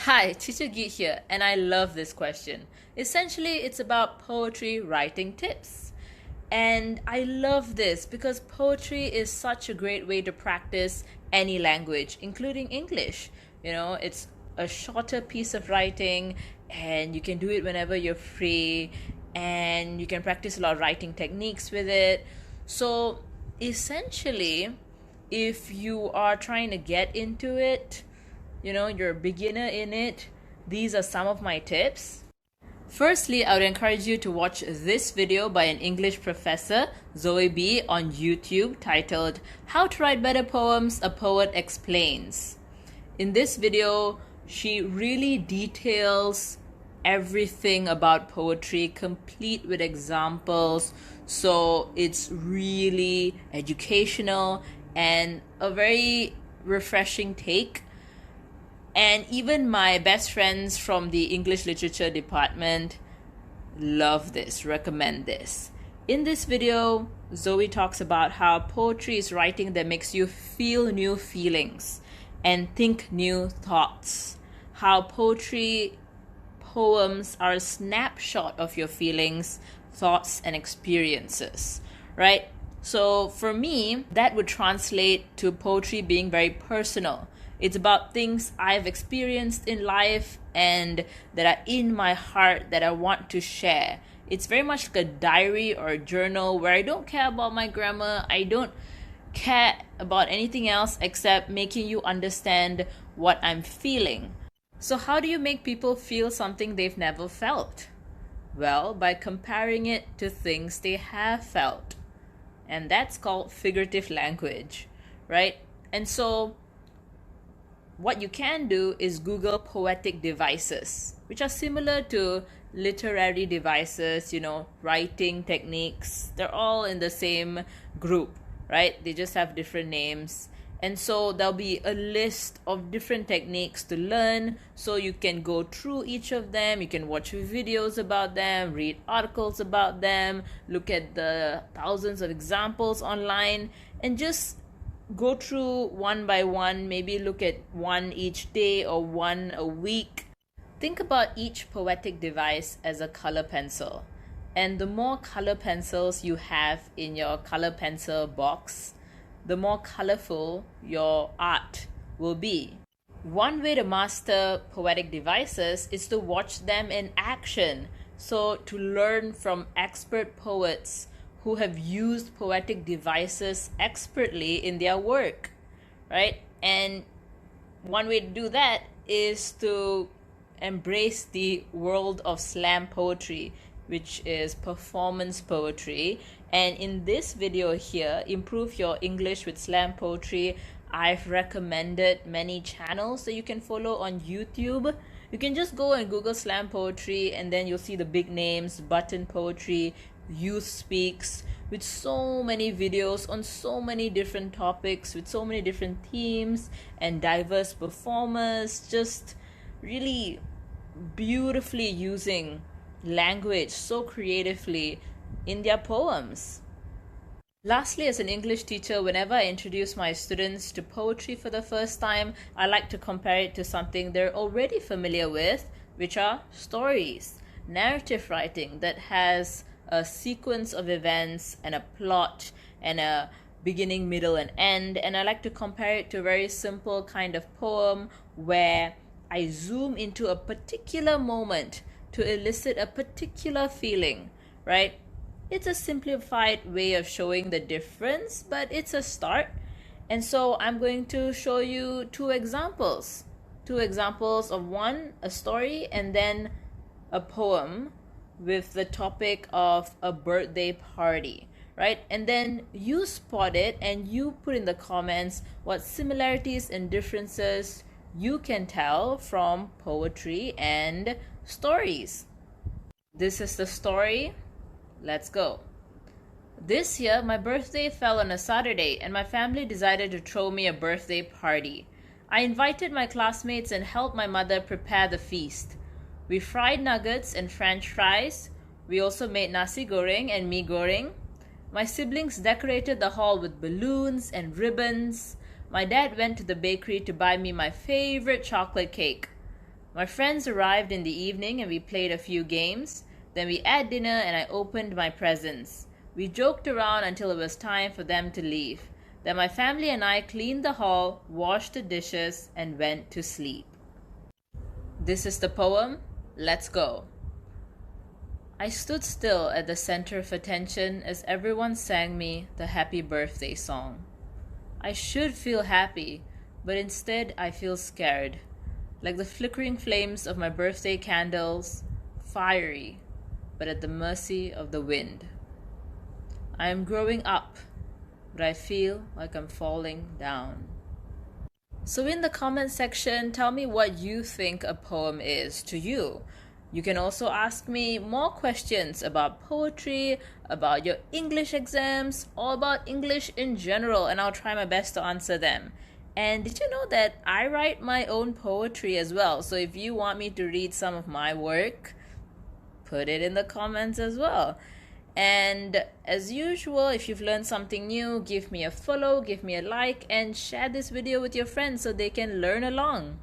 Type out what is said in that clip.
Hi, Teacher Geet here, and I love this question. Essentially, it's about poetry writing tips. And I love this because poetry is such a great way to practice any language, including English. It's a shorter piece of writing, and you can do it whenever you're free, and you can practice a lot of writing techniques with it. So, essentially, if you are trying to get into it, you're a beginner in it, these are some of my tips. Firstly, I would encourage you to watch this video by an English professor, Zoe B, on YouTube titled How to Write Better Poems, A Poet Explains. In this video, she really details everything about poetry, complete with examples. So it's really educational and a very refreshing take. And even my best friends from the English literature department love this, recommend this. In this video, Zoe talks about how poetry is writing that makes you feel new feelings and think new thoughts. How poems are a snapshot of your feelings, thoughts, and experiences, right? So for me, that would translate to poetry being very personal. It's about things I've experienced in life and that are in my heart that I want to share. It's very much like a diary or a journal where I don't care about my grammar. I don't care about anything else except making you understand what I'm feeling. So how do you make people feel something they've never felt? Well, by comparing it to things they have felt. And that's called figurative language, right? And so what you can do is Google poetic devices, which are similar to literary devices, writing techniques. They're all in the same group, right? They just have different names. And so there'll be a list of different techniques to learn. So you can go through each of them. You can watch videos about them, read articles about them, look at the thousands of examples online, and just go through one by one, maybe look at one each day or one a week. Think about each poetic device as a color pencil. And the more color pencils you have in your color pencil box, the more colorful your art will be. One way to master poetic devices is to watch them in action. So to learn from expert poets who have used poetic devices expertly in their work, right? And one way to do that is to embrace the world of slam poetry, which is performance poetry. And in this video here, Improve Your English with Slam Poetry, I've recommended many channels that you can follow on YouTube. You can just go and Google slam poetry, and then you'll see the big names: Button Poetry, Youth Speaks, with so many videos on so many different topics, with so many different themes and diverse performers, just really beautifully using language so creatively in their poems. Lastly, as an English teacher, whenever I introduce my students to poetry for the first time, I like to compare it to something they're already familiar with, which are stories, narrative writing that has a sequence of events and a plot and a beginning, middle, and end. And I like to compare it to a very simple kind of poem where I zoom into a particular moment to elicit a particular feeling, right? It's a simplified way of showing the difference, but it's a start. And so I'm going to show you two examples of one, a story, and then a poem with the topic of a birthday party, right? And then you spot it and you put in the comments what similarities and differences you can tell from poetry and stories. This is the story. Let's go. This year, my birthday fell on a Saturday, and my family decided to throw me a birthday party. I invited my classmates and helped my mother prepare the feast. We fried nuggets and French fries. We also made nasi goreng and mee goreng. My siblings decorated the hall with balloons and ribbons. My dad went to the bakery to buy me my favorite chocolate cake. My friends arrived in the evening and we played a few games. Then we had dinner and I opened my presents. We joked around until it was time for them to leave. Then my family and I cleaned the hall, washed the dishes, and went to sleep. This is the poem. Let's go. I stood still at the center of attention as everyone sang me the happy birthday song. I should feel happy, but instead I feel scared, like the flickering flames of my birthday candles, fiery, but at the mercy of the wind. I am growing up, but I feel like I'm falling down. So in the comment section, tell me what you think a poem is to you. You can also ask me more questions about poetry, about your English exams, or about English in general, and I'll try my best to answer them. And did you know that I write my own poetry as well? So if you want me to read some of my work, put it in the comments as well. And as usual, if you've learned something new, give me a follow, give me a like, and share this video with your friends so they can learn along.